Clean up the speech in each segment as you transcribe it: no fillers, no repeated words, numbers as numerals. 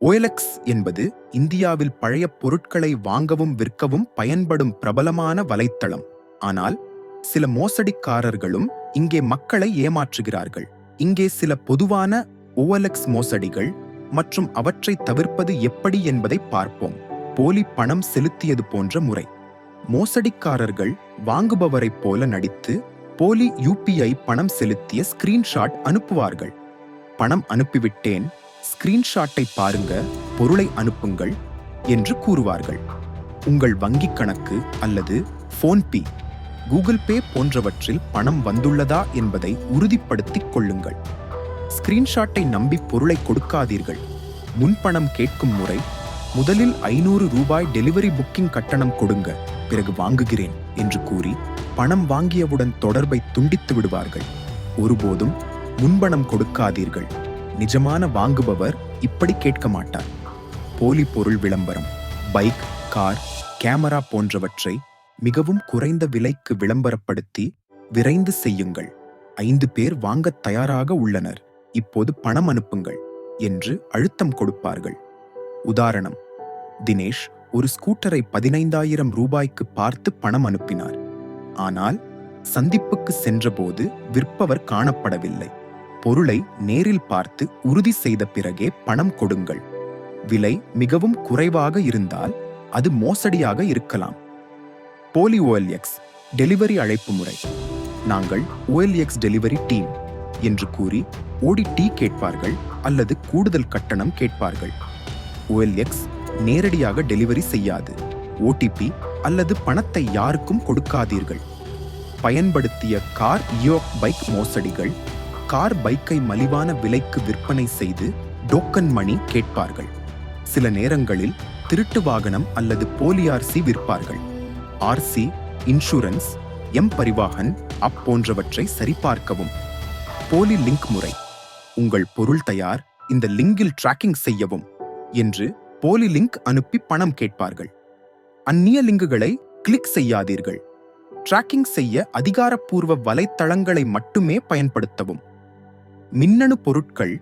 OLX என்பது இந்தியாவில் பழைய பொருட்களை வாங்கவும் விற்கவும் பயன்படும் பிரபலமான வலைத்தளம். ஆனால் சில மோசடிக்காரர்களும் இங்கே மக்களை ஏமாற்றுகிறார்கள். இங்கே சில பொதுவான OLX மோசடிகள் மற்றும் அவற்றை தவிர்ப்பது எப்படி என்பதை பார்ப்போம். போலி பணம் செலுத்தியது போன்ற முறை. மோசடிக்காரர்கள் வாங்குபவரைப் போல நடித்து போலி UPI பணம் செலுத்திய ஸ்கிரீன்ஷாட் அனுப்புவார்கள். பணம் அனுப்பிவிட்டேன், ஸ்கிரீன்ஷாட்டை பாருங்க, பொருளை அனுப்புங்கள் என்று கூறுவார்கள். உங்கள் வங்கிக் கணக்கு அல்லது ஃபோன்பே, கூகுள் பே போன்றவற்றில் பணம் வந்துள்ளதா என்பதை உறுதிப்படுத்திக் கொள்ளுங்கள். ஸ்கிரீன்ஷாட்டை நம்பி பொருளை கொடுக்காதீர்கள். முன்பணம் கேட்கும் முறை: முதலில் 500 ரூபாய் டெலிவரி புக்கிங் கட்டணம் கொடுங்க, பிறகு வாங்குகிறேன் என்று கூறி பணம் வாங்கியவுடன் தொடர்பை துண்டித்து விடுவார்கள். ஒருபோதும் முன்பணம் கொடுக்காதீர்கள். நிஜமான வாங்குபவர் இப்படி கேட்க மாட்டார். போலி பொருள் விளம்பரம்: பைக், கார், கேமரா போன்றவற்றை மிகவும் குறைந்த விலைக்கு விளம்பரப்படுத்தி விரைந்து செய்யுங்கள். 5 பேர் வாங்கத் தயாராக உள்ளனர், இப்போது பணம் அனுப்புங்கள் என்று அழுத்தம் கொடுப்பார்கள். உதாரணம்: தினேஷ் ஒரு ஸ்கூட்டரை 15,000 ரூபாய்க்கு பார்த்து பணம் அனுப்பினார். ஆனால் சந்திப்புக்கு சென்றபோது விற்பவர் காணப்படவில்லை. பொருளை நேரில் பார்த்து உறுதி செய்த பிறகே பணம் கொடுங்கள். விலை மிகவும் குறைவாக இருந்தால் அது மோசடியாக இருக்கலாம். போலி OLX டெலிவரி அழைப்பு முறை: நாங்கள் OLX டெலிவரி டீம் என்று கூறி ODT கேட்பார்கள் அல்லது கூடுதல் கட்டணம் கேட்பார்கள். OLX நேரடியாக டெலிவரி செய்யாது. OTP அல்லது பணத்தை யாருக்கும் கொடுக்காதீர்கள். பயன்படுத்திய கார் பைக் மோசடிகள்: கார் பைக்கை மலிவான விலைக்கு விற்பனை செய்து டோக்கன் மணி கேட்பார்கள். சில நேரங்களில் திருட்டு வாகனம் அல்லது போலி RC விற்பார்கள். RC, இன்சூரன்ஸ், பரிவாஹன் அப் போன்றவற்றை சரிபார்க்கவும். போலி லிங்க் முறை: உங்கள் பொருள் தயார், இந்த லிங்கில் டிராக்கிங் செய்யவும் என்று போலி லிங்க் அனுப்பி பணம் கேட்பார்கள். அந்நிய லிங்குகளை கிளிக் செய்யாதீர்கள். டிராக்கிங் செய்ய அதிகாரப்பூர்வ வலைத்தளங்களை மட்டுமே பயன்படுத்தவும். மின்னணு பொருட்கள்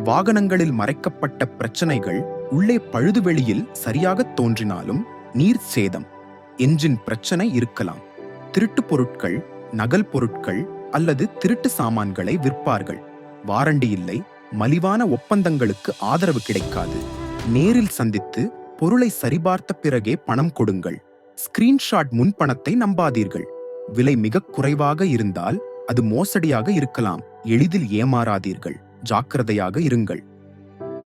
வாகனங்களில் மறைக்கப்பட்ட பிரச்சனைகள்: உள்ளே பழுதுவெளியில் சரியாக தோன்றினாலும் நீர் சேதம், என்ஜின் பிரச்சனை இருக்கலாம். திருட்டு பொருட்கள், நகல் பொருட்கள் அல்லது திருட்டு சாமான்களை விற்பார்கள். வாரண்டி இல்லை, மலிவான ஒப்பந்தங்களுக்கு ஆதரவு கிடைக்காது. நேரில் சந்தித்து பொருளை சரிபார்த்த பிறகே பணம் கொடுங்கள். ஸ்கிரீன்ஷாட் முன்பணத்தை நம்பாதீர்கள். விலை மிக குறைவாக இருந்தால் அது மோசடியாக இருக்கலாம். எளிதில் ஏமாறாதீர்கள். ஜாக்கிரதையாக இருங்கள்.